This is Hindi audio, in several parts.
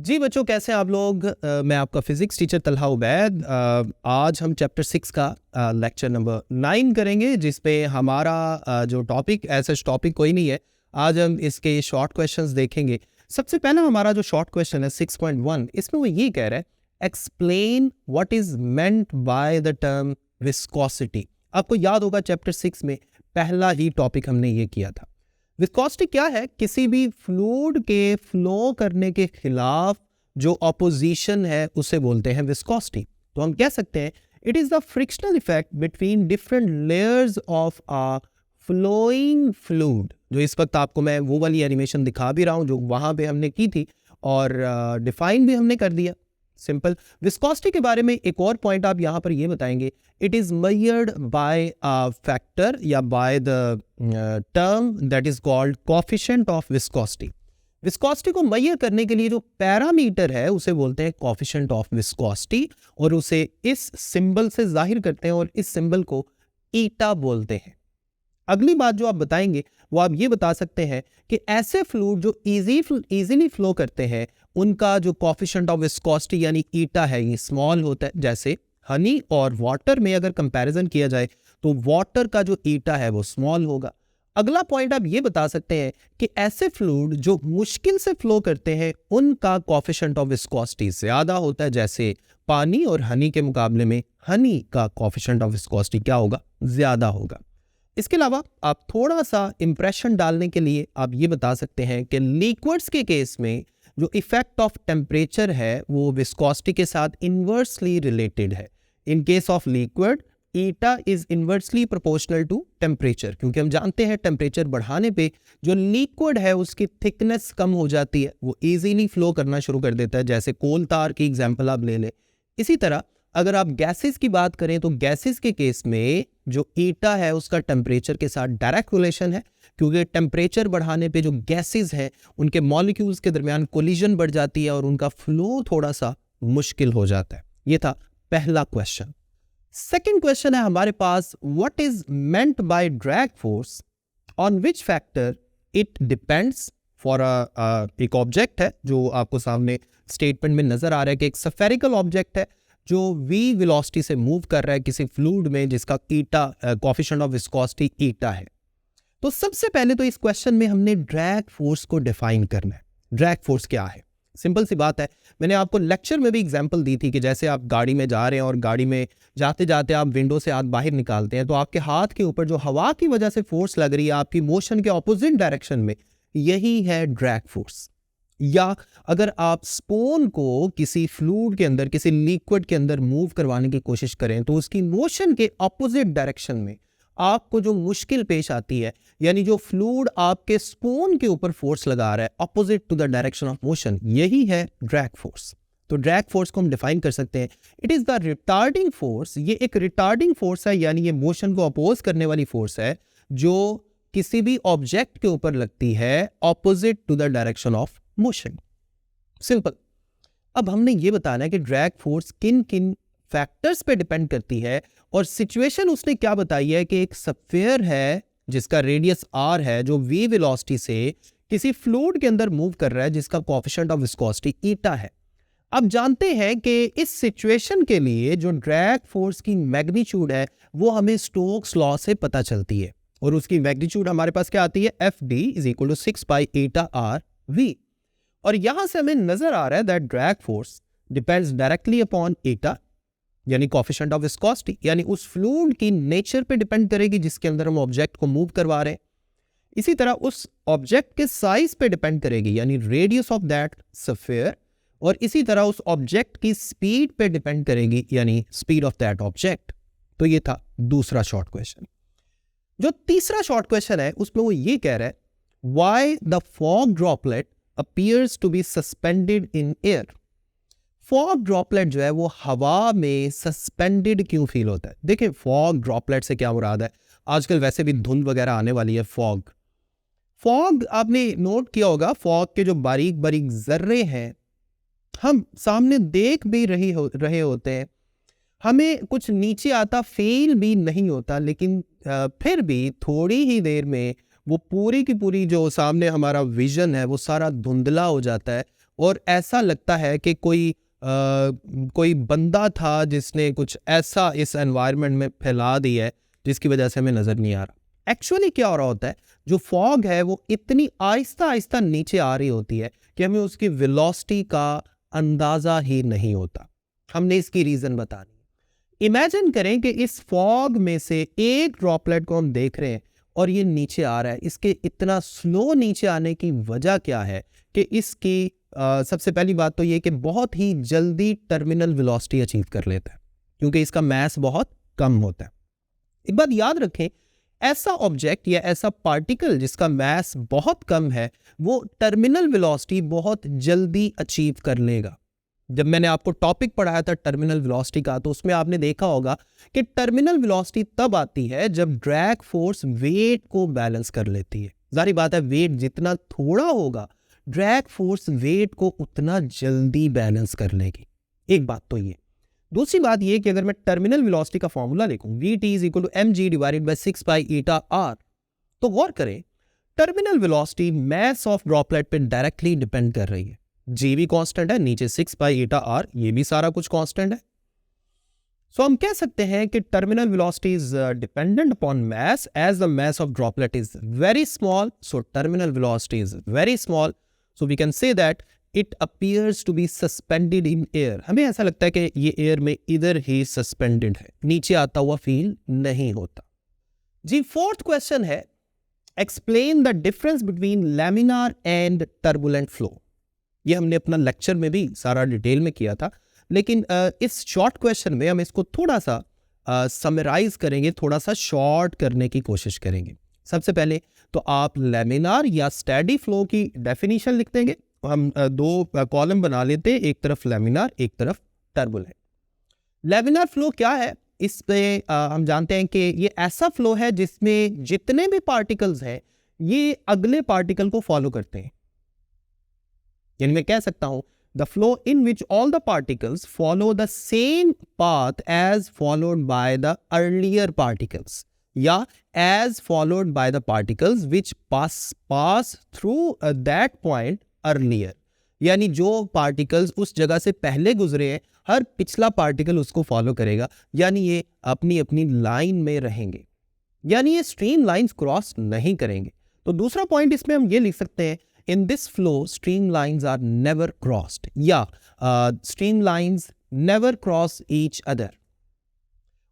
जी बच्चों, कैसे हैं आप लोग। मैं आपका फिजिक्स टीचर तलहा उबैद। आज हम चैप्टर 6 का लेक्चर नंबर 9 करेंगे, जिसपे हमारा जो टॉपिक ऐसा टॉपिक कोई नहीं है। आज हम इसके शॉर्ट क्वेश्चंस देखेंगे। सबसे पहला हमारा जो शॉर्ट क्वेश्चन है 6.1, इसमें वो ये कह रहा है, explain what is meant bye the term viscosity. आपको याद होगा चैप्टर 6 में पहला ही टॉपिक हमने ये किया था। विस्कोसिटी क्या है? किसी भी फ्लूइड के फ्लो करने के खिलाफ जो ऑपोजिशन है उसे बोलते हैं विस्कोसिटी। तो हम कह सकते हैं it is the frictional effect between different layers of a flowing fluid. जो इस वक्त आपको मैं वो वाली एनिमेशन दिखा भी रहा हूं जो वहां पे हमने की थी, और डिफाइन भी हमने कर दिया। सिंपल। विस्कोसिटी के बारे में एक और पॉइंट आप यहां पर ये बताएंगे, it is measured by a factor या by the term that is called coefficient of viscosity. Viscosity को मेजर करने के लिए जो पैरामीटर है उसे बोलते हैं कोएफिशिएंट ऑफ विस्कोसिटी, और उसे इस सिंबल से जाहिर करते हैं, और इस सिंबल को ईटा बोलते हैं। अगली बात जो आप बताएंगे वो आप ये बता सकते हैं कि ऐसे फ्लूइड जो इजीली फ्लो करते हैं उनका जो कोएफिशिएंट ऑफ विस्कोसिटी यानी ईटा है ये स्मॉल होता है। जैसे हनी और वाटर में अगर कंपैरिजन किया जाए तो वाटर का जो ईटा है वो स्मॉल होगा। अगला पॉइंट आप ये बता सकते हैं कि ऐसे फ्लूइड जो मुश्किल से फ्लो करते हैं उनका कोएफिशिएंट ऑफ विस्कोसिटी ज्यादा होता है। जैसे पानी और हनी के मुकाबले में हनी का कोएफिशिएंट ऑफ विस्कोसिटी क्या होगा? ज्यादा होगा। इसके अलावा आप थोड़ा सा इंप्रेशन डालने के लिए आप ये बता सकते हैं कि लिक्विड्स के केस में जो इफेक्ट ऑफ टेम्परेचर है वो विस्कोसिटी के साथ इन्वर्सली रिलेटेड है। In case of liquid eta is inversely proportional to temperature, क्योंकि हम जानते हैं टेम्परेचर बढ़ाने पे जो लिक्विड है उसकी थिकनेस कम हो जाती है, वो इजीली फ्लो करना शुरू कर देता है। जैसे कोल तार की एग्जांपल आप ले लें। इसी तरह अगर आप गैसेस की बात करें तो गैसेस के केस में जो ईटा है उसका टेम्परेचर के साथ डायरेक्ट रिलेशन है, क्योंकि टेम्परेचर बढ़ाने पे जो गैसेस हैं उनके मॉलिक्यूल्स के दरमियान कोलिजन बढ़ जाती है और उनका फ्लो थोड़ा सा मुश्किल हो जाता है। ये था पहला क्वेश्चन। सेकंड क्वेश्चन है हमारे पास, what is meant by drag force, on which factor it depends. For एक ऑब्जेक्ट है जो आपको सामने स्टेटमेंट में नजर आ रहा है कि एक स्फेरिकल ऑब्जेक्ट है जो v वेलोसिटी से मूव कर रहा है किसी फ्लूइड में जिसका ईटा कोएफिशिएंट ऑफ विस्कोसिटी ईटा है। तो सबसे पहले तो इस क्वेश्चन में हमने ड्रैग फोर्स को डिफाइन करना है। ड्रैग फोर्स क्या है? सिंपल सी बात है, मैंने आपको लेक्चर में भी एग्जांपल दी थी कि जैसे आप गाड़ी में जा रहे हैं और गाड़ी में जाते जाते आप विंडो से हाथ बाहर निकालते हैं तो आपके हाथ के ऊपर जो हवा की वजह से फोर्स लग रही है आपकी मोशन के ऑपोजिट डायरेक्शन में, यही है ड्रैग फोर्स। या अगर आप स्पून को किसी फ्लूइड के अंदर किसी लिक्विड के अंदर मूव करवाने की कोशिश करें तो उसकी मोशन के ऑपोजिट डायरेक्शन में आपको जो मुश्किल पेश आती है, यानी जो फ्लूइड आपके स्पून के ऊपर फोर्स लगा रहा है opposite to the direction of motion, यही है ड्रैग फोर्स। तो ड्रैग फोर्स को हम डिफाइन कर सकते हैं, it is the retarding force. ये एक रिटार्डिंग फोर्स है, यानी ये मोशन को अपोज करने वाली फोर्स है जो किसी भी ऑब्जेक्ट के ऊपर लगती है opposite to the direction of motion. Simple. अब हमने ये बताना है कि ड्रैग फोर्स किन किन फैक्टर्स पे डिपेंड करती है, और सिचुएशन उसने क्या बताई है कि एक स्फीयर है जिसका रेडियस r है जो v वेलोसिटी से किसी फ्लूइड के अंदर मूव कर रहा है जिसका कोएफिशिएंट ऑफ विस्कोसिटी ईटा है। अब जानते हैं कि इस सिचुएशन के लिए जो ड्रैग फोर्स की मैग्नीट्यूड है वो हमें स्टोक्स लॉ से पता चलती है, और उसकी मैग्नीट्यूड हमारे पास क्या आती है? Fd = 6 pi eta r_v। और यहां से हमें नजर आ रहा है that drag force depends directly upon eta यानी कोएफिशिएंट ऑफ विस्कोसिटी, यानी उस फ्लूइड की नेचर पे डिपेंड करेगी जिसके अंदर हम ऑब्जेक्ट को मूव करवा रहे हैं। इसी तरह उस ऑब्जेक्ट के साइज पे डिपेंड करेगी, यानी रेडियस ऑफ दैट स्फीयर, और इसी तरह उस ऑब्जेक्ट की स्पीड पे डिपेंड करेगी, यानी स्पीड ऑफ दैट ऑब्जेक्ट। तो ये था दूसरा शॉर्ट क्वेश्चन। जो तीसरा शॉर्ट क्वेश्चन है उसमें वो ये कह रहा है, why the fog droplet appears to be suspended in air। Fog droplet जो है वो हवा में सस्पेंडेड क्यों फील होता है? देखिए, फॉग ड्रॉपलेट से क्या मुराद है? आजकल वैसे भी धुंध वगैरह आने वाली है। फॉग आपने नोट किया होगा, फॉग के जो बारीक बारीक जर्रे हैं हम सामने देख भी रहे होते हैं, हमें कुछ नीचे आता फील भी नहीं होता, लेकिन फिर भी थोड़ी ही देर में वो पूरी की पूरी जो सामने हमारा विजन है वो सारा धुंधला हो जाता है और ऐसा लगता है कि कोई बंदा था जिसने कुछ ऐसा इस एनवायरनमेंट में फैला दिया है जिसकी वजह से हमें नज़र नहीं आ रहा। एक्चुअली क्या हो रहा होता है, जो फॉग है वो इतनी आहिस्ता आहिस्ता नीचे आ रही होती है कि हमें उसकी वेलोसिटी का अंदाज़ा ही नहीं होता। हमने इसकी रीज़न बतानी है। इमेजिन करें कि इस फॉग में से एक ड्रॉपलेट को हम देख रहे हैं और ये नीचे आ रहा है। इसके इतना स्लो नीचे आने की वजह क्या है कि इसकी सबसे पहली बात तो ये कि बहुत ही जल्दी टर्मिनल वेलोसिटी अचीव कर लेता है क्योंकि इसका मास बहुत कम होता है। एक बात याद रखें, ऐसा ऑब्जेक्ट या ऐसा पार्टिकल जिसका मास बहुत कम है वो टर्मिनल वेलोसिटी बहुत जल्दी अचीव कर लेगा। जब मैंने आपको टॉपिक पढ़ाया था टर्मिनल वेलोसिटी का, तो उसमें आपने देखा होगा कि टर्मिनल वेलोसिटी तब आती है जब ड्रैग फोर्स वेट को बैलेंस कर लेती है। जाहिर बात है, वेट जितना थोड़ा होगा ड्रैग फोर्स वेट को उतना जल्दी बैलेंस कर लेगी। एक बात तो ये। दूसरी बात ये कि अगर मैं टर्मिनल वेलोसिटी का फॉर्मूला लिखूं Vt = mg / 6 pi eta r, तो गौर करें terminal velocity mass of droplet पे डायरेक्टली डिपेंड कर रही है। जी भी कांस्टेंट है, नीचे 6 pi eta r, ये भी सारा कुछ कांस्टेंट है। सो हम कह सकते हैं कि terminal velocity is dependent upon mass as the mass of droplet is very small, so terminal velocity is very small, so we can say that it appears to be suspended in air. हमें ऐसा लगता है कि ये एयर में इधर ही सस्पेंडेड है, नीचे आता हुआ फील नहीं होता। जी, फोर्थ क्वेश्चन है, explain the difference between laminar and turbulent flow. ये हमने अपना लेक्चर में भी सारा डिटेल में किया था, लेकिन इस शॉर्ट क्वेश्चन में हम इसको थोड़ा सा समराइज करेंगे, थोड़ा सा शॉर्ट करने की कोशिश करेंगे। सबसे पहले तो आप लैमिनार या स्टेडी फ्लो की डेफिनेशन लिख देंगे। हम दो कॉलम बना लेते हैं, एक तरफ लैमिनार, एक तरफ टर्बुलेंट। लैमिनार फ्लो क्या है? इस पे हम जानते हैं कि ये ऐसा फ्लो है जिसमें जितने भी पार्टिकल्स हैं ये अगले पार्टिकल को फॉलो करते हैं। यानी मैं कह सकता हूं the flow in which all the particles follow the same path as followed by the earlier particles, या as followed by the particles which pass through that point earlier. यानी जो पार्टिकल्स उस जगह से पहले गुजरे हैं, हर पिछला पार्टिकल उसको फॉलो करेगा, यानी ये अपनी अपनी लाइन में रहेंगे, यानी ये स्ट्रीम लाइंस क्रॉस नहीं करेंगे। तो दूसरा पॉइंट इसमें हम ये लिख सकते हैं, in this flow stream lines are never crossed, या stream lines never cross each other.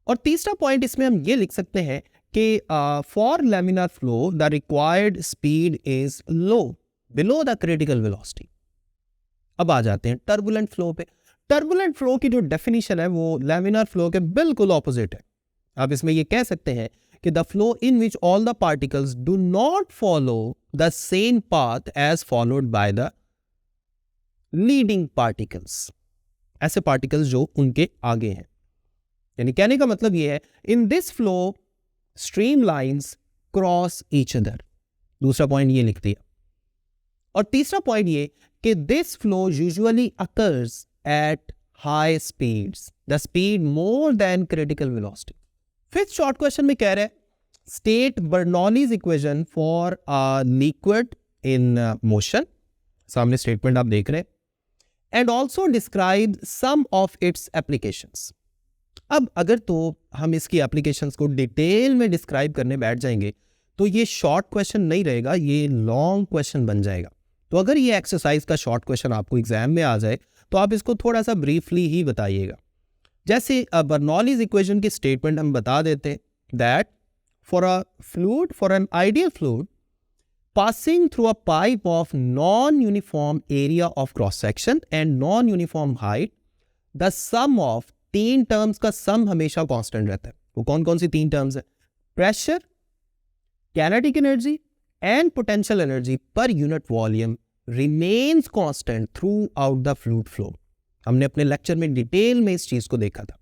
और तीसरा पॉइंट इसमें हम ये लिख सकते हैं कि for laminar flow the required speed is low, below the critical velocity. अब आ जाते हैं टर्बुलेंट फ्लो पे। टर्बुलेंट फ्लो की जो डेफिनेशन है वो लैमिनार फ्लो के बिल्कुल ऑपोजिट है। आप इसमें ये कह सकते हैं कि the flow in which all the particles do not follow the same path as followed by the leading particles. ऐसे पार्टिकल्स जो उनके आगे हैं। यानी कहने का मतलब ये है, in this flow stream lines cross each other. दूसरा पॉइंट ये लिख दिया। और तीसरा पॉइंट ये कि this flow usually occurs at high speeds, the speed more than critical velocity. Fifth short question में कह रहे हैं, state Bernoulli's equation for a liquid in motion. सामने स्टेटमेंट आप देख रहे हैं। And also describe some of its applications. अब अगर तो हम इसकी एप्लीकेशंस को डिटेल में डिस्क्राइब करने बैठ जाएंगे तो ये शॉर्ट क्वेश्चन नहीं रहेगा, ये लॉन्ग क्वेश्चन बन जाएगा। तो अगर ये एक्सरसाइज का शॉर्ट क्वेश्चन आपको एग्जाम में आ जाए तो आप इसको थोड़ा सा ब्रीफली ही बताइएगा। जैसे बर्नौलीज इक्वेशन की स्टेटमेंट हम बता देते हैं, that for a fluid, for an ideal fluid passing through a pipe of non-uniform area of cross section and non-uniform height, the sum of तीन टर्म्स का सम हमेशा कांस्टेंट रहता है। वो कौन कौन सी तीन टर्म्स है? Pressure, kinetic energy and potential energy per unit volume remains constant through out the fluid flow. हमने अपने लेक्चर में डिटेल में इस चीज को देखा था।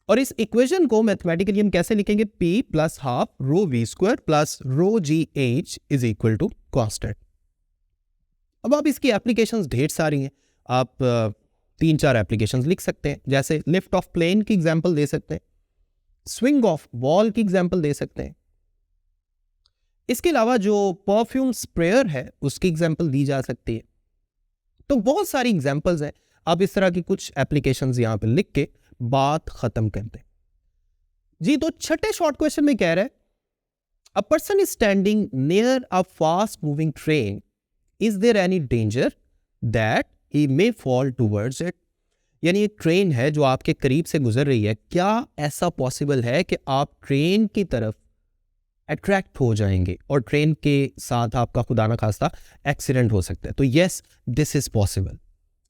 और इस इक्वेशन को मैथमेटिकली हम कैसे लिखेंगे? P plus half rho v square plus rho g h is equal to constant. अब आप इसकी एप्लीकेशंस ढेर सारी हैं, आप 3-4 एप्लीकेशंस लिख सकते हैं। जैसे लिफ्ट ऑफ प्लेन की एग्जांपल दे सकते हैं, स्विंग ऑफ बॉल की एग्जांपल दे सकते हैं। इसके अलावा जो परफ्यूम स्प्रेयर है उसकी एग्जांपल दी जा सकती है। तो बहुत सारी एग्जांपल्स हैं। अब इस तरह की कुछ एप्लीकेशंस यहाँ पे लिख के बात खत्म करते हैं जी। तो छठे शॉर्ट क्वेश्चन में कह रहा है a person is standing near a fast moving train, is there any danger that he may fall towards it. यानी एक ट्रेन है जो आपके करीब से गुजर रही है, क्या ऐसा पॉसिबल है कि आप ट्रेन की तरफ अट्रैक्ट हो जाएंगे और ट्रेन के साथ आपका खुदा ना खास्ता एक्सीडेंट हो सकता है? तो यस, दिस इज पॉसिबल।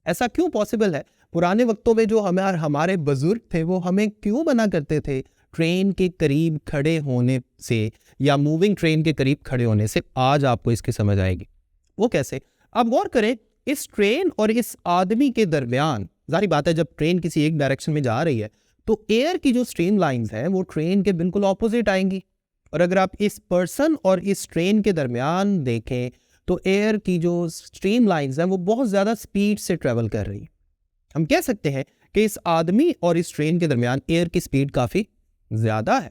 ऐसा क्यों पॉसिबल है? पुराने वक्तों में जो हमारे बुजुर्ग थे वो हमें क्यों मना करते थे ट्रेन के करीब खड़े होने से या मूविंग ट्रेन के करीब खड़े होने से? आज आपको इसकी समझ आएगी। वो कैसे? आप गौर करें, इस ट्रेन और इस आदमी के दरमियान, जारी बात है जब ट्रेन किसी एक डायरेक्शन में जा रही है तो एयर की जो स्ट्रीम लाइंस हैं वो ट्रेन के बिल्कुल ऑपोजिट आएंगी। और अगर आप इस पर्सन और इस ट्रेन के दरमियान देखें तो एयर की जो स्ट्रीम लाइंस हैं वो बहुत ज़्यादा स्पीड से ट्रेवल कर रही है। हम कह सकते हैं कि इस आदमी और इस ट्रेन के दरमियान एयर की स्पीड काफ़ी ज़्यादा है।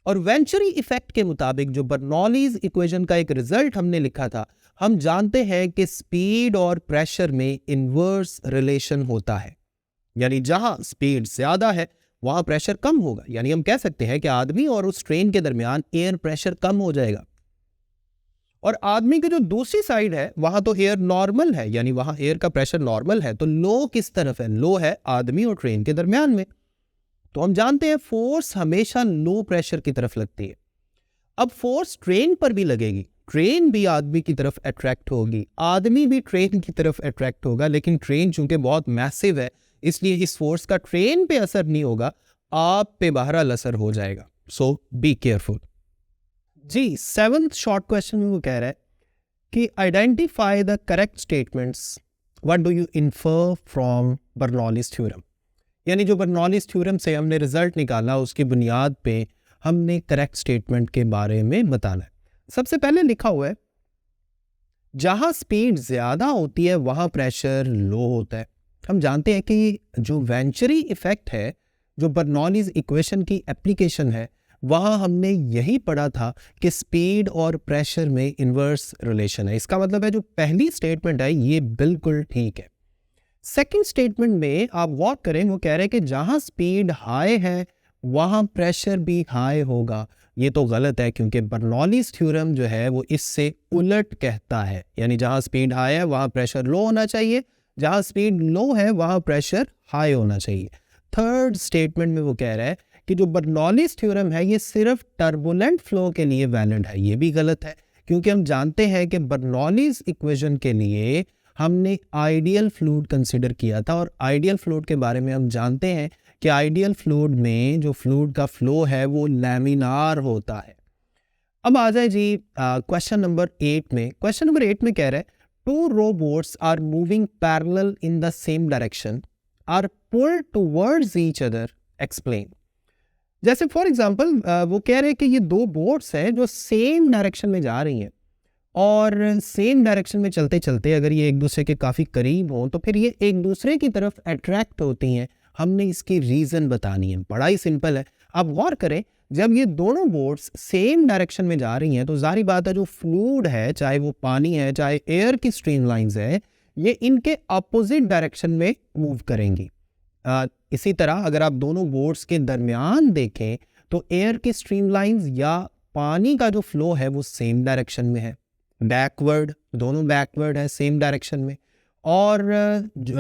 और वेंचुरी इफेक्ट के मुताबिक जो बर्नौलीज इक्वेशन का एक रिजल्ट हमने लिखा था, हम जानते हैं कि स्पीड और प्रेशर में इनवर्स रिलेशन होता है। यानी जहां स्पीड ज़्यादा है वहां प्रेशर कम होगा। यानी हम कह सकते हैं कि आदमी और उस ट्रेन के दरमियान एयर प्रेशर कम हो जाएगा। और आदमी की जो दूसरी साइड है वहां तो एयर नॉर्मल है, यानी वहां एयर का प्रेशर नॉर्मल है। तो लो किस तरफ है? लो है आदमी और ट्रेन के दरमियान में। तो हम जानते हैं फोर्स हमेशा लो प्रेशर की तरफ लगती है। अब फोर्स ट्रेन पर भी लगेगी, ट्रेन भी आदमी की तरफ अट्रैक्ट होगी, आदमी भी ट्रेन की तरफ अट्रैक्ट होगा। लेकिन ट्रेन चूंकि बहुत मैसिव है इसलिए इस फोर्स का ट्रेन पे असर नहीं होगा, आप पे बहरहाल असर हो जाएगा। सो बी केयरफुल जी। सेवंथ शॉर्ट क्वेश्चन में वो कह रहा है कि identify the correct statements, what do you infer from Bernoulli's theorem. यानी जो बर्नौलीज थ्योरम से हमने रिजल्ट निकाला उसकी बुनियाद पे हमने करेक्ट स्टेटमेंट के बारे में बताना है। सबसे पहले लिखा हुआ है जहां स्पीड ज्यादा होती है वहां प्रेशर लो होता है। हम जानते हैं कि जो वेंचुरी इफेक्ट है, जो बर्नौलीज इक्वेशन की एप्लीकेशन है, वहां हमने यही पढ़ा था कि स्पीड और प्रेशर में इनवर्स रिलेशन है। इसका मतलब है जो पहली स्टेटमेंट है ये बिल्कुल ठीक है। सेकंड स्टेटमेंट में आप गौर करें, वो कह रहे हैं कि जहां स्पीड हाई है वहां प्रेशर भी हाई होगा। ये तो गलत है क्योंकि बर्नौलीज थ्योरम जो है वो इससे उलट कहता है। यानी जहां स्पीड हाई है वहां प्रेशर लो होना चाहिए, जहां स्पीड लो है वहां प्रेशर हाई होना चाहिए। थर्ड स्टेटमेंट में वो कह रहा है कि जो बर्नौलीज थ्योरम है ये सिर्फ टर्बुलेंट फ्लो के लिए वैलिड है। ये भी गलत है क्योंकि हम जानते हैं कि बर्नौलीज इक्वेशन के लिए हमने आइडियल फ्लूइड कंसिडर किया था। और आइडियल फ्लूइड के बारे में हम जानते हैं कि आइडियल फ्लूइड में जो फ्लूइड का फ्लो है वो लैमिनार होता है। अब आ जाए जी क्वेश्चन नंबर 8 में। क्वेश्चन नंबर 8 में कह रहा है two robots are moving parallel in the same direction are pulled towards each other, explain. जैसे फॉर एग्जांपल वो कह रहे हैं कि ये दो बोट्स हैं जो सेम डायरेक्शन में जा रही हैं और सेम डायरेक्शन में चलते चलते अगर ये एक दूसरे के काफ़ी करीब हों तो फिर ये एक दूसरे की तरफ अट्रैक्ट होती हैं। हमने इसकी रीज़न बतानी है। बड़ा ही सिंपल है। आप गौर करें, जब ये दोनों बोट्स सेम डायरेक्शन में जा रही हैं तो जारी बात है जो फ्लूइड है, चाहे वो पानी है चाहे एयर की स्ट्रीम लाइंस है, ये इनके अपोजिट डायरेक्शन में मूव करेंगी। इसी तरह अगर आप दोनों बोट्स के दरमियान देखें तो एयर की स्ट्रीम लाइंस या पानी का जो फ्लो है वो सेम डायरेक्शन में है, बैकवर्ड, दोनों बैकवर्ड है सेम डायरेक्शन में। और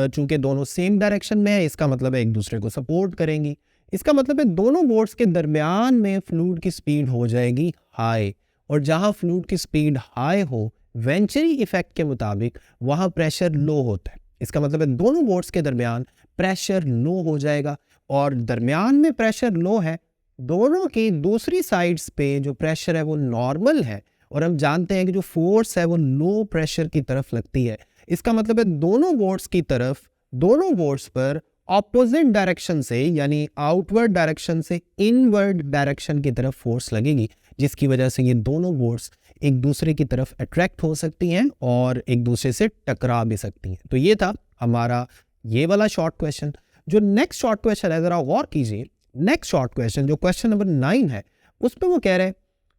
चूंकि दोनों सेम डायरेक्शन में है इसका मतलब है एक दूसरे को सपोर्ट करेंगी। इसका मतलब है दोनों बोट्स के दरमियान में फ्लूइड की स्पीड हो जाएगी हाई, और जहां फ्लूइड की स्पीड हाई हो वेंचुरी इफेक्ट के मुताबिक वहां प्रेशर लो होता है। इसका मतलब है दोनों बोट्स के दरमियान प्रेशर लो हो जाएगा और दरमियान में प्रेशर लो है, दोनों की दूसरी साइड्स पे जो प्रेशर है वो नॉर्मल है। और हम जानते हैं कि जो फोर्स है वो लो प्रेशर की तरफ लगती है। इसका मतलब है दोनों बोट्स की तरफ, दोनों बोट्स पर ऑपोजिट डायरेक्शन से यानी आउटवर्ड डायरेक्शन से इनवर्ड डायरेक्शन की तरफ फोर्स लगेगी, जिसकी वजह से ये दोनों बोट्स एक दूसरे की तरफ अट्रैक्ट हो सकती हैं और एक दूसरे से टकरा भी सकती हैं। तो ये था हमारा ये वाला शॉर्ट क्वेश्चन। जो नेक्स्ट शॉर्ट क्वेश्चन है जरा गौर कीजिए। नेक्स्ट शॉर्ट क्वेश्चन जो क्वेश्चन नंबर 9 है उस पर वो कह रहे हैं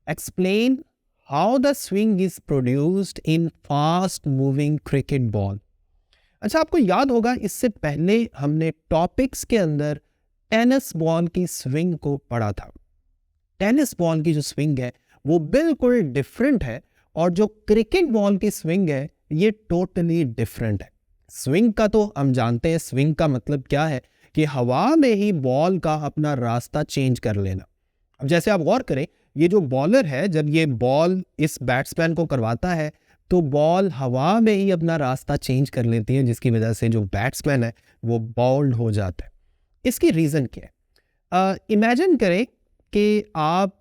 explain how the swing is produced in fast moving cricket ball। अच्छा, आपको याद होगा इससे पहले हमने टॉपिक्स के अंदर टेनिस बॉल की स्विंग को पढ़ा था। टेनिस बॉल की जो स्विंग है वो बिल्कुल डिफरेंट है और जो क्रिकेट बॉल की स्विंग है ये टोटली डिफरेंट है। स्विंग का तो हम जानते हैं, स्विंग का मतलब क्या है कि हवा में ही बॉल का अपना रास्ता चेंज कर लेना। अब जैसे आप गौर करें, ये जो बॉलर है जब ये बॉल इस बैट्समैन को करवाता है तो बॉल हवा में ही अपना रास्ता चेंज कर लेती है, जिसकी वजह से जो बैट्समैन है वो बाउल्ड हो जाता है। इसकी रीज़न क्या है? इमेजिन करें कि आप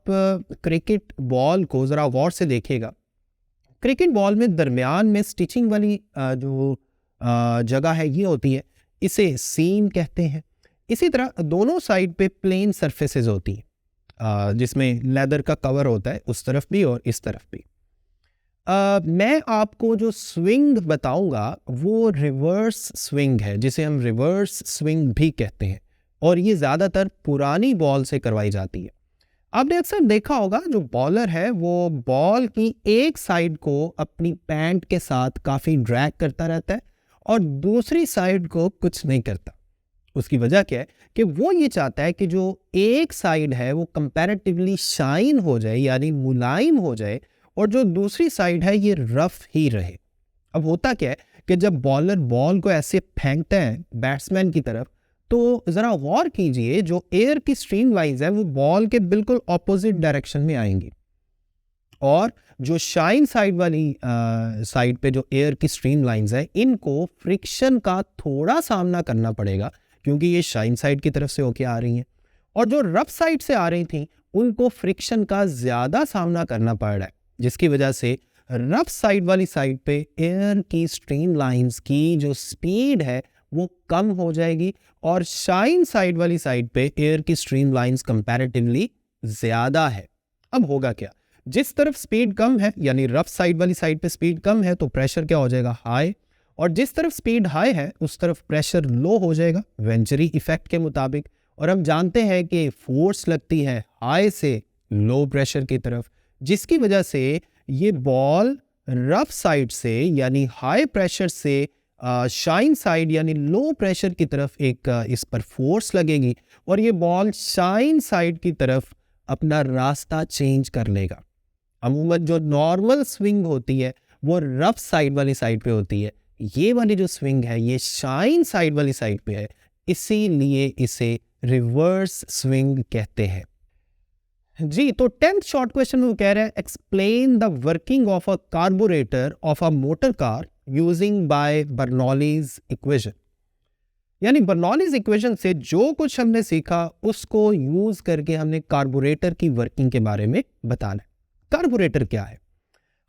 क्रिकेट बॉल को ज़रा गौर से देखिएगा। क्रिकेट बॉल में दरमियान में स्टिचिंग वाली जो जगह है ये होती है, इसे सीम कहते हैं। इसी तरह दोनों साइड पे प्लेन सरफेसेस होती हैं जिसमें लेदर का कवर होता है, उस तरफ भी और इस तरफ भी। मैं आपको जो स्विंग बताऊंगा वो रिवर्स स्विंग है, जिसे हम रिवर्स स्विंग भी कहते हैं, और ये ज़्यादातर पुरानी बॉल से करवाई जाती है। आपने अक्सर देखा होगा जो बॉलर है वो बॉल की एक साइड को अपनी पैंट के साथ काफ़ी ड्रैग करता रहता है और दूसरी साइड को कुछ नहीं करता। उसकी वजह क्या है कि वो ये चाहता है कि जो एक साइड है वो कंपैरेटिवली शाइन हो जाए, यानी मुलायम हो जाए, और जो दूसरी साइड है ये रफ ही रहे। अब होता क्या है कि जब बॉलर बॉल को ऐसे फेंकते हैं बैट्समैन की तरफ, तो ज़रा गौर कीजिए जो एयर की स्ट्रीम लाइंस है वो बॉल के बिल्कुल ऑपोजिट डायरेक्शन में आएंगी, और जो शाइन साइड वाली साइड पे जो एयर की स्ट्रीम लाइंस है इनको फ्रिक्शन का थोड़ा सामना करना पड़ेगा, क्योंकि ये शाइन साइड की तरफ से होके आ रही हैं, और जो रफ साइड से आ रही थी उनको फ्रिक्शन का ज़्यादा सामना करना पड़ रहा है, जिसकी वजह से रफ साइड वाली साइड पे एयर की स्ट्रीम लाइंस की जो स्पीड है वो कम हो जाएगी, और शाइन साइड वाली साइड पे एयर की स्ट्रीम लाइंस कंपैरेटिवली ज़्यादा है। अब होगा क्या, जिस तरफ स्पीड कम है यानी रफ साइड वाली साइड पे स्पीड कम है तो प्रेशर क्या हो जाएगा, हाई, और जिस तरफ स्पीड हाई है उस तरफ प्रेशर लो हो जाएगा वेंचुरी इफेक्ट के मुताबिक। और हम जानते हैं कि फोर्स लगती है हाई से लो प्रेशर की तरफ, जिसकी वजह से ये बॉल रफ साइड से यानी हाई प्रेशर से शाइन साइड यानी लो प्रेशर की तरफ एक इस पर फोर्स लगेगी और ये बॉल शाइन साइड की तरफ अपना रास्ता चेंज कर लेगा। अमूमन जो नॉर्मल स्विंग होती है वो रफ साइड वाली साइड पे होती है, ये वाली जो स्विंग है ये शाइन साइड वाली साइड पे है, इसीलिए इसे रिवर्स स्विंग कहते हैं। जी, तो 10th शॉर्ट क्वेश्चन में वो कह रहा है explain the working of a carburettor of a motor car using by Bernoulli's equation. यानी बर्नौलीज इक्वेशन से जो कुछ हमने सीखा उसको यूज करके हमने कार्बोरेटर की वर्किंग के बारे में बताना है। कार्बोरेटर क्या है?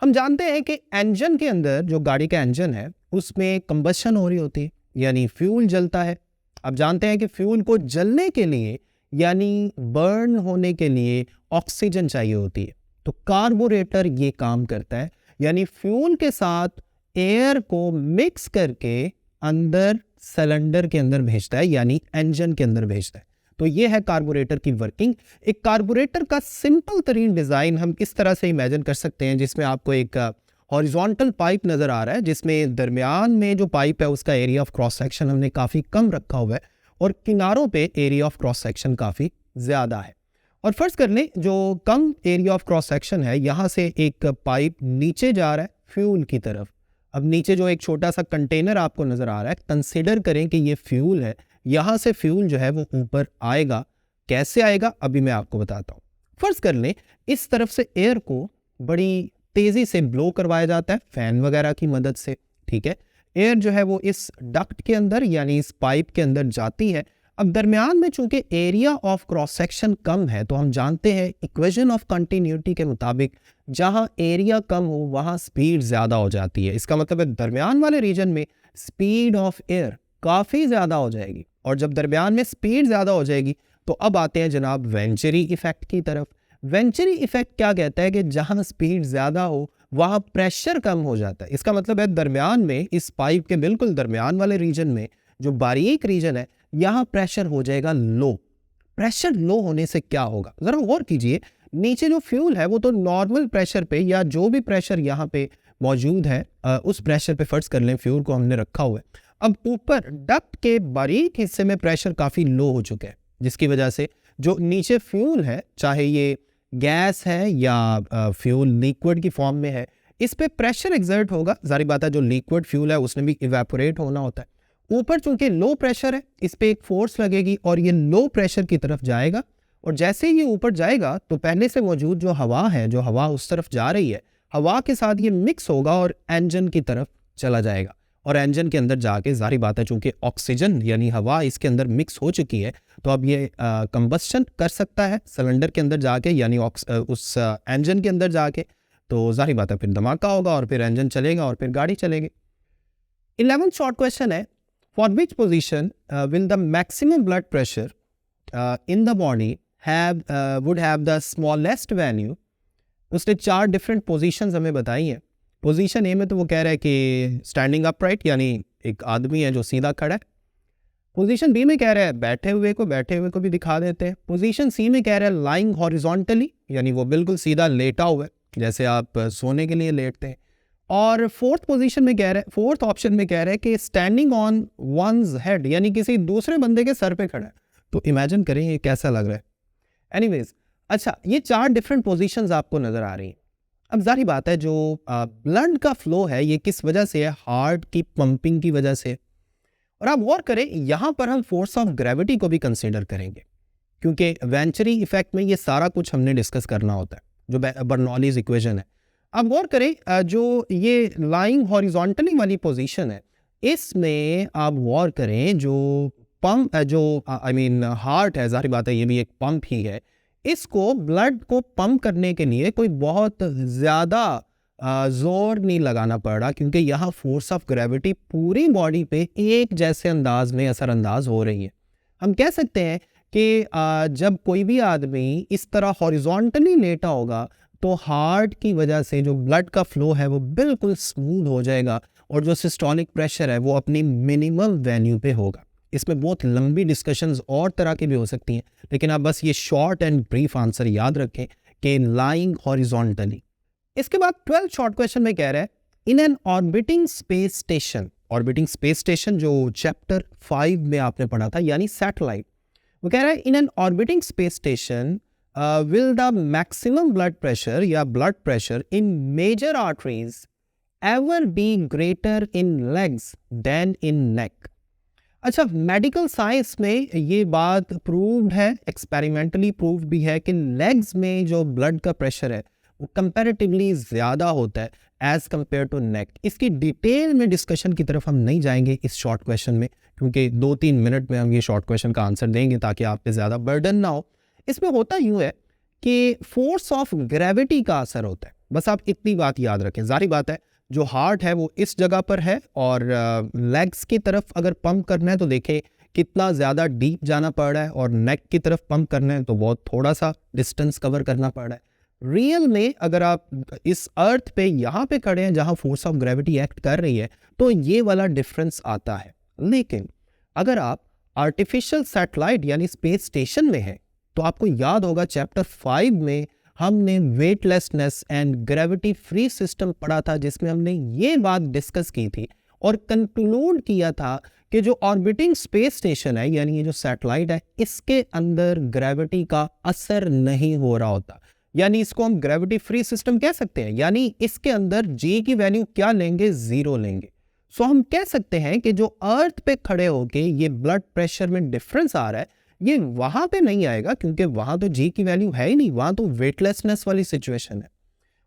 हम जानते हैं कि इंजन के अंदर जो गाड़ी का इंजन है उसमें कंबशन हो रही होती है, यानी फ्यूल जलता है। अब जानते हैं कि फ्यूल को जलने के लिए यानी बर्न होने के लिए ऑक्सीजन चाहिए होती है, तो कार्बोरेटर ये काम करता है, यानी फ्यूल के साथ एयर को मिक्स करके अंदर सिलेंडर के अंदर भेजता है, यानी इंजन के अंदर भेजता है। तो ये है कार्बोरेटर की वर्किंग। एक कार्बोरेटर का सिंपल तरीन डिज़ाइन हम किस तरह से इमेजिन कर सकते हैं, जिसमें आपको एक हॉरिजॉन्टल पाइप नज़र आ रहा है, जिसमें दरमियान में जो पाइप है उसका एरिया ऑफ क्रॉस सेक्शन हमने काफ़ी कम रखा हुआ है और किनारों पे एरिया ऑफ क्रॉस सेक्शन काफ़ी ज़्यादा है। और फर्ज कर लें जो कम एरिया ऑफ क्रॉस सेक्शन है, यहाँ से एक पाइप नीचे जा रहा है फ्यूल की तरफ। अब नीचे जो एक छोटा सा कंटेनर आपको नज़र आ रहा है, कंसिडर करें कि ये फ्यूल है, यहाँ से फ्यूल जो है वो ऊपर आएगा। कैसे आएगा अभी मैं आपको बताता हूँ। फर्ज कर लें इस तरफ से एयर को बड़ी तेज़ी से ब्लो करवाया जाता है फैन वगैरह की मदद से, ठीक है। एयर जो है वो इस डक्ट के अंदर यानी इस पाइप के अंदर जाती है। अब दरमियान में चूंकि एरिया ऑफ क्रॉस सेक्शन कम है, तो हम जानते हैं इक्वेशन ऑफ कंटिन्यूटी के मुताबिक जहां एरिया कम हो वहां स्पीड ज़्यादा हो जाती है। इसका मतलब है दरमियान वाले रीजन में स्पीड ऑफ एयर काफ़ी ज़्यादा हो जाएगी, और जब दरमियान में स्पीड ज़्यादा हो जाएगी तो अब आते हैं जनाब वेंचुरी इफेक्ट की तरफ। वेंचुरी इफेक्ट क्या कहता है कि जहां स्पीड ज़्यादा हो वहाँ प्रेशर कम हो जाता है। इसका मतलब है दरमियान में इस पाइप के बिल्कुल दरमियान वाले रीजन में जो बारीक रीजन है यहाँ प्रेशर हो जाएगा लो। प्रेशर लो होने से क्या होगा, ज़रा गौर कीजिए। नीचे जो फ्यूल है वो तो नॉर्मल प्रेशर पे या जो भी प्रेशर यहाँ पे मौजूद है उस प्रेशर पे फर्ज कर लें फ्यूल को हमने रखा हुआ है। अब ऊपर डक्ट के बारीक हिस्से में प्रेशर काफ़ी लो हो चुका है, जिसकी वजह से जो नीचे फ्यूल है, चाहे ये गैस है या फ्यूल लिक्विड की फॉर्म में है, इस पे प्रेशर एग्जर्ट होगा। जारी बात है, जो लिक्विड फ्यूल है उसने भी इवेपोरेट होना होता है। ऊपर चूंकि लो प्रेशर है, इस पे एक फोर्स लगेगी और ये लो प्रेशर की तरफ जाएगा, और जैसे ही ये ऊपर जाएगा तो पहले से मौजूद जो हवा है, जो हवा उस तरफ जा रही है, हवा के साथ ये मिक्स होगा और इंजन की तरफ चला जाएगा। और इंजन के अंदर जाके जारी बात है, चूंकि ऑक्सीजन यानी हवा इसके अंदर मिक्स हो चुकी है, तो अब ये कंबस्शन कर सकता है सिलेंडर के अंदर जाके, यानी उस इंजन के अंदर जाके। तो जारी बात है, फिर धमाका होगा और फिर इंजन चलेगा और फिर गाड़ी चलेगी। 11th शॉर्ट क्वेश्चन है, for which position will the maximum blood pressure in the body would have the smallest value. उसने 4 डिफरेंट पोजीशंस हमें बताई हैं। पोजीशन ए में तो वो कह रहा है कि स्टैंडिंग अपराइट, यानी एक आदमी है जो सीधा खड़ा है। पोजीशन बी में कह रहा है बैठे हुए को भी दिखा देते हैं। पोजीशन सी में कह रहा है लाइंग हॉरिजॉन्टली, यानी वो बिल्कुल सीधा लेटा हुआ है, जैसे आप सोने के लिए लेटते हैं। और फोर्थ ऑप्शन में कह रहा है कि स्टैंडिंग ऑन वंस हेड, यानी किसी दूसरे बंदे के सर पे खड़ा है। तो इमेजिन करें ये कैसा लग रहा है। एनीवेज, अच्छा, ये 4 डिफरेंट पोजीशंस आपको नजर आ रही हैं। अब जारी बात है, जो ब्लड का फ्लो है ये किस वजह से है? हार्ट की पंपिंग की वजह से। और आप गौर करें, यहां पर हम फोर्स ऑफ ग्रेविटी को भी कंसीडर करेंगे, क्योंकि वेंचुरी इफेक्ट में ये सारा कुछ हमने डिस्कस करना होता है, जो बर्नौलीज इक्वेशन है। अब गौर करें, जो ये लाइंग हॉरिजॉन्टली वाली पोजीशन है, इसमें आप गौर करें, जो पंप हार्ट है, जाहिर बात है ये भी एक पंप ही है, इसको ब्लड को पंप करने के लिए कोई बहुत ज़्यादा जोर नहीं लगाना पड़ रहा, क्योंकि यहाँ फोर्स ऑफ ग्रेविटी पूरी बॉडी पे एक जैसे अंदाज में असरअंदाज हो रही है। हम कह सकते हैं कि जब कोई भी आदमी इस तरह हॉरिजॉन्टली लेटा होगा तो हार्ट की वजह से जो ब्लड का फ्लो है वो बिल्कुल स्मूथ हो जाएगा, और जो सिस्टोलिक प्रेशर है वो अपनी मिनिमम वैल्यू पे होगा। इसमें बहुत लंबी डिस्कशंस और तरह की भी हो सकती हैं, लेकिन आप बस ये शॉर्ट एंड ब्रीफ आंसर याद रखें कि लाइंग हॉरिजॉन्टली। इसके बाद 12th शॉर्ट क्वेश्चन में कह रहा है, in an orbiting space station जो चैप्टर 5 में आपने पढ़ा था, यानी सैटेलाइट, वो कह रहा है in an orbiting space station will the maximum blood pressure या blood pressure in major arteries ever be greater in legs than in neck. अच्छा, मेडिकल साइंस में ये बात प्रूव्ड है, एक्सपेरिमेंटली प्रूव्ड भी है कि लेग्स में जो ब्लड का प्रेशर है वो कंपैरेटिवली ज़्यादा होता है एज़ कम्पेयर टू नेक। इसकी डिटेल में डिस्कशन की तरफ हम नहीं जाएंगे इस शॉर्ट क्वेश्चन में, क्योंकि 2-3 मिनट में हम ये शॉर्ट क्वेश्चन का आंसर देंगे ताकि आप पे ज़्यादा बर्डन ना हो। इसमें होता यूँ है कि फोर्स ऑफ ग्रेविटी का असर होता है, बस आप इतनी बात याद रखें। जारी बात है, जो हार्ट है वो इस जगह पर है, और लेग्स की तरफ अगर पंप करना है तो देखें कितना ज़्यादा डीप जाना पड़ रहा है, और नेक की तरफ पंप करना है तो बहुत थोड़ा सा डिस्टेंस कवर करना पड़ रहा है। रियल में अगर आप इस अर्थ पे यहाँ पे खड़े हैं जहाँ फोर्स ऑफ ग्रेविटी एक्ट कर रही है तो ये वाला डिफरेंस आता है। लेकिन अगर आप आर्टिफिशियल सैटेलाइट यानी स्पेस स्टेशन में हैं तो आपको याद होगा चैप्टर 5 में हमने weightlessness and gravity free system पढ़ा था, जिसमें हमने ये बात डिस्कस की थी और कंक्लूड किया था कि जो ऑर्बिटिंग स्पेस स्टेशन है, यानी ये जो सैटेलाइट है, इसके अंदर ग्रेविटी का असर नहीं हो रहा होता, यानी इसको हम ग्रेविटी फ्री सिस्टम कह सकते हैं। यानी इसके अंदर जी की वैल्यू क्या लेंगे? 0 लेंगे। सो हम कह सकते हैं कि जो अर्थ पे खड़े होके ये ब्लड प्रेशर में डिफरेंस आ रहा है, ये वहां पे नहीं आएगा, क्योंकि वहां तो जी की वैल्यू है ही नहीं, वहां तो वेटलेसनेस वाली सिचुएशन है।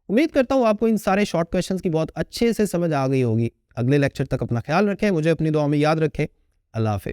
उम्मीद करता हूं आपको इन सारे शॉर्ट क्वेश्चंस की बहुत अच्छे से समझ आ गई होगी। अगले लेक्चर तक अपना ख्याल रखें, मुझे अपनी दुआ में याद रखें। अल्लाह हाफिज़।